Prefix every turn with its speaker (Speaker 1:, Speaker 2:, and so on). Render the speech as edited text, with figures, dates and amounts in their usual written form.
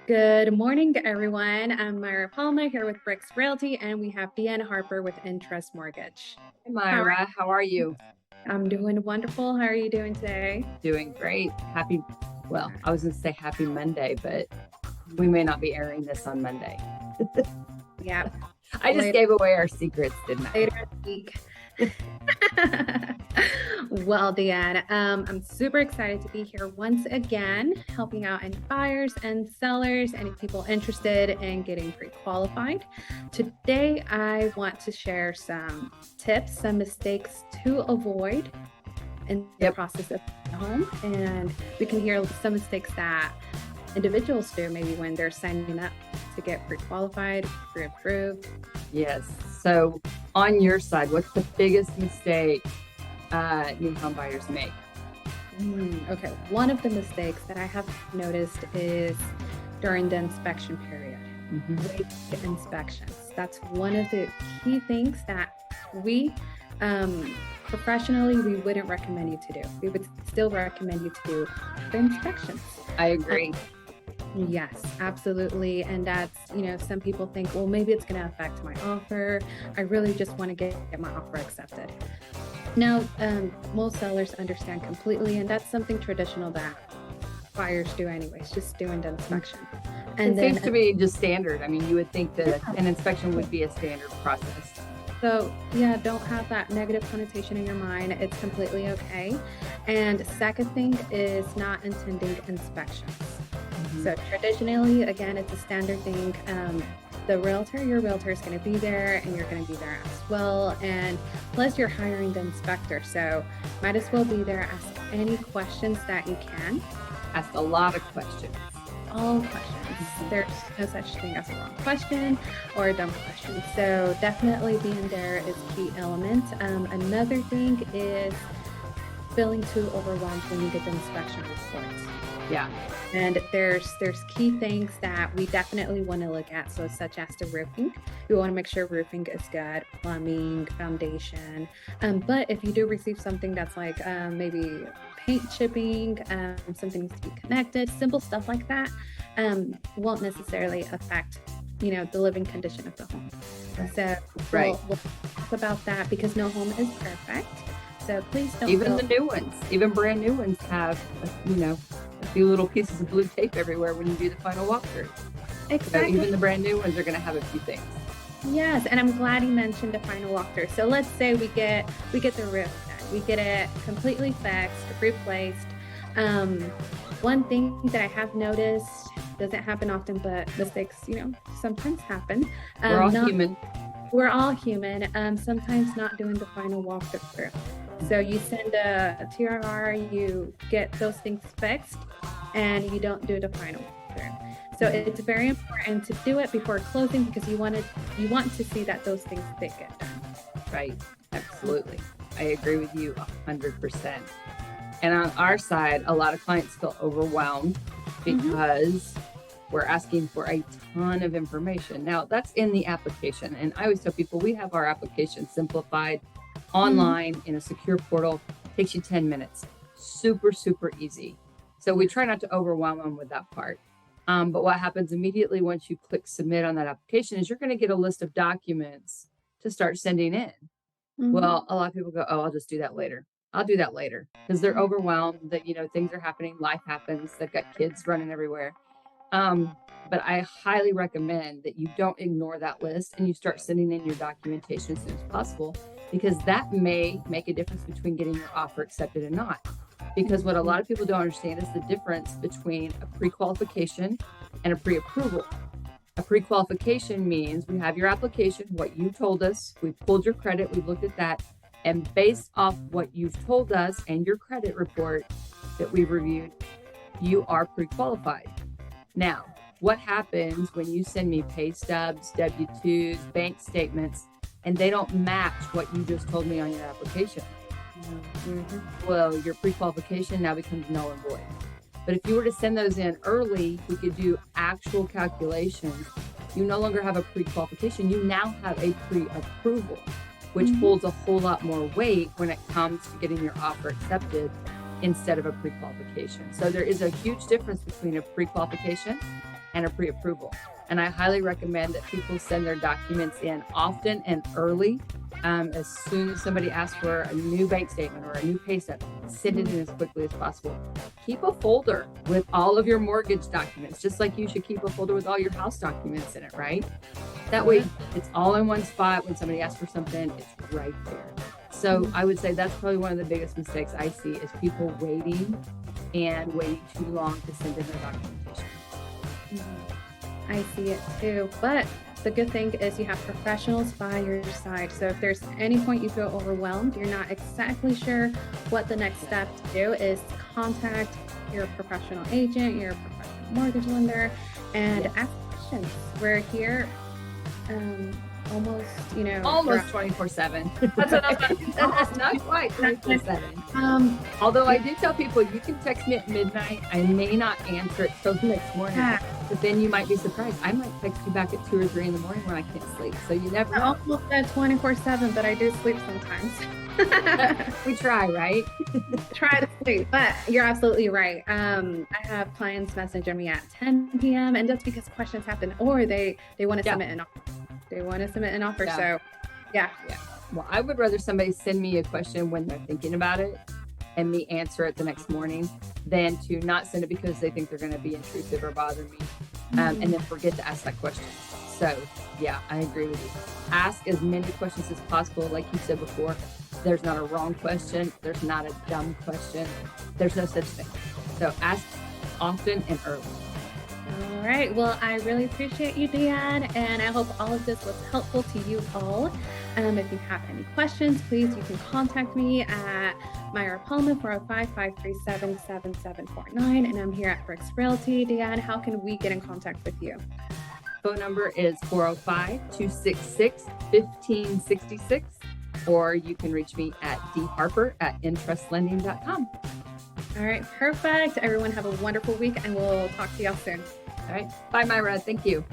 Speaker 1: Good morning, everyone. I'm Mayra.Palma here with Brix Realty, and we have Harper with InTrust Mortgage.
Speaker 2: Hey
Speaker 1: How are
Speaker 2: Myra, how are you?
Speaker 1: you? I'm doing wonderful. How are you doing today?
Speaker 2: Doing great. I was going to say happy Monday, but we may not be airing this on Monday.
Speaker 1: Yeah,
Speaker 2: I just gave away our secrets, didn't I?
Speaker 1: later in the week. Well, Deanne, I'm super excited to be here once again, helping out any buyers and sellers, any people interested in getting pre-qualified. Today, I want to share some tips, some mistakes to avoid in the process of the home. And we can hear some mistakes that individuals do maybe when they're signing up to get pre-qualified, pre-approved.
Speaker 2: Yes. So on your side, what's the biggest mistake new home buyers make?
Speaker 1: Okay. One of the mistakes that I have noticed is during the inspection period. Wait inspections. That's one of the key things that we professionally we wouldn't recommend you to do. We would still recommend you to do the inspections.
Speaker 2: I agree.
Speaker 1: Yes, absolutely. And that's, some people think, well, maybe it's going to affect my offer. I really just want to get my offer accepted. Now, most sellers understand completely, and that's something traditional that buyers do anyways, just doing the inspection.
Speaker 2: And it seems to be just standard. I mean, you would think that an inspection would be a standard process.
Speaker 1: So yeah, don't have that negative connotation in your mind. It's completely okay. And second thing is not attending inspections. So traditionally, again, it's a standard thing. Your realtor is going to be there and you're going to be there as well. And plus you're hiring the inspector. So might as well be there, ask any questions that you can.
Speaker 2: Ask a lot of questions.
Speaker 1: All questions. There's no such thing as a wrong question or a dumb question. So definitely being there is a key element. Another thing is feeling too overwhelmed when you get the inspection report.
Speaker 2: Yeah.
Speaker 1: And there's key things that we definitely want to look at. So such as the roofing, we want to make sure roofing is good, plumbing, foundation. But if you do receive something that's like maybe paint chipping, something needs to be connected, simple stuff like that, won't necessarily affect, the living condition of the home. So we'll talk about that because no home is perfect. So please don't.
Speaker 2: Even the new ones, even brand new ones have, a few little pieces of blue tape everywhere when you do the final walkthrough.
Speaker 1: Exactly.
Speaker 2: So even the brand new ones are going to have a few things.
Speaker 1: Yes, and I'm glad you mentioned the final walkthrough. So let's say we get the roof done, we get it completely fixed, replaced. One thing that I have noticed, doesn't happen often, but mistakes, sometimes happen.
Speaker 2: We're all human.
Speaker 1: We're all human. Sometimes not doing the final walkthrough. So you send a TRR, you get those things fixed, and you don't do the final walkthrough. So it's very important to do it before closing because you want to see that those things did get done.
Speaker 2: Right. Absolutely. I agree with you 100%. And on our side, a lot of clients feel overwhelmed because we're asking for a ton of information. Now, that's in the application. And I always tell people we have our application simplified online in a secure portal. Takes you 10 minutes. Super, super easy. So we try not to overwhelm them with that part. But what happens immediately once you click submit on that application is you're going to get a list of documents to start sending in. Well, a lot of people go, oh, I'll just do that later. I'll do that later because they're overwhelmed that, things are happening. Life happens. They've got kids running everywhere. But I highly recommend that you don't ignore that list and you start sending in your documentation as soon as possible, because that may make a difference between getting your offer accepted and not. Because what a lot of people don't understand is the difference between a pre-qualification and a pre-approval. A pre-qualification means we have your application, what you told us, we've pulled your credit, we've looked at that, and based off what you've told us and your credit report that we've reviewed, you are pre-qualified. Now, what happens when you send me pay stubs, W-2s, bank statements, and they don't match what you just told me on your application? Well, your pre-qualification now becomes null and void. But if you were to send those in early, we could do actual calculations. You no longer have a pre-qualification. You now have a pre-approval, which holds a whole lot more weight when it comes to getting your offer accepted instead of a pre-qualification. So there is a huge difference between a pre-qualification and a pre-approval. And I highly recommend that people send their documents in often and early. As soon as somebody asks for a new bank statement or a new pay stub, send it in as quickly as possible. Keep a folder with all of your mortgage documents, just like you should keep a folder with all your house documents in it, right? That way it's all in one spot. When somebody asks for something, it's right there. So I would say that's probably one of the biggest mistakes I see is people waiting too long to send in their documentation.
Speaker 1: I see it too, but the good thing is you have professionals by your side. So if there's any point you feel overwhelmed, you're not exactly sure what the next step to do, is contact your professional agent, your professional mortgage lender, and ask questions. We're here almost
Speaker 2: 24/7. That's what I'm not quite 24/7. Although I do tell people you can text me at midnight. I may not answer it till the next morning, but then you might be surprised. I might text you back at 2 or 3 in the morning when I can't sleep. So you never know.
Speaker 1: Almost at 24/7, but I do sleep sometimes.
Speaker 2: We try, right?
Speaker 1: Try to sleep, but you're absolutely right. I have clients messaging me at 10 p.m. and that's because questions happen, or they want to submit an offer. They want to submit an offer.
Speaker 2: Yeah.
Speaker 1: So, yeah.
Speaker 2: Well, I would rather somebody send me a question when they're thinking about it and me answer it the next morning than to not send it because they think they're going to be intrusive or bother me, and then forget to ask that question. So, yeah, I agree with you. Ask as many questions as possible. Like you said before, there's not a wrong question. There's not a dumb question. There's no such thing. So ask often and early.
Speaker 1: All right. Well, I really appreciate you, DeAnne, and I hope all of this was helpful to you all. If you have any questions, please, you can contact me at Mayra.Palma, 405-537-7749, and I'm here at Brix Realty. DeAnne, how can we get in contact with you?
Speaker 2: Phone number is 405-266-1566, or you can reach me at DHarper at InTrustLending.com.
Speaker 1: All right, perfect. Everyone have a wonderful week, and we'll talk to y'all soon.
Speaker 2: All right. Bye, Mayra. Thank you.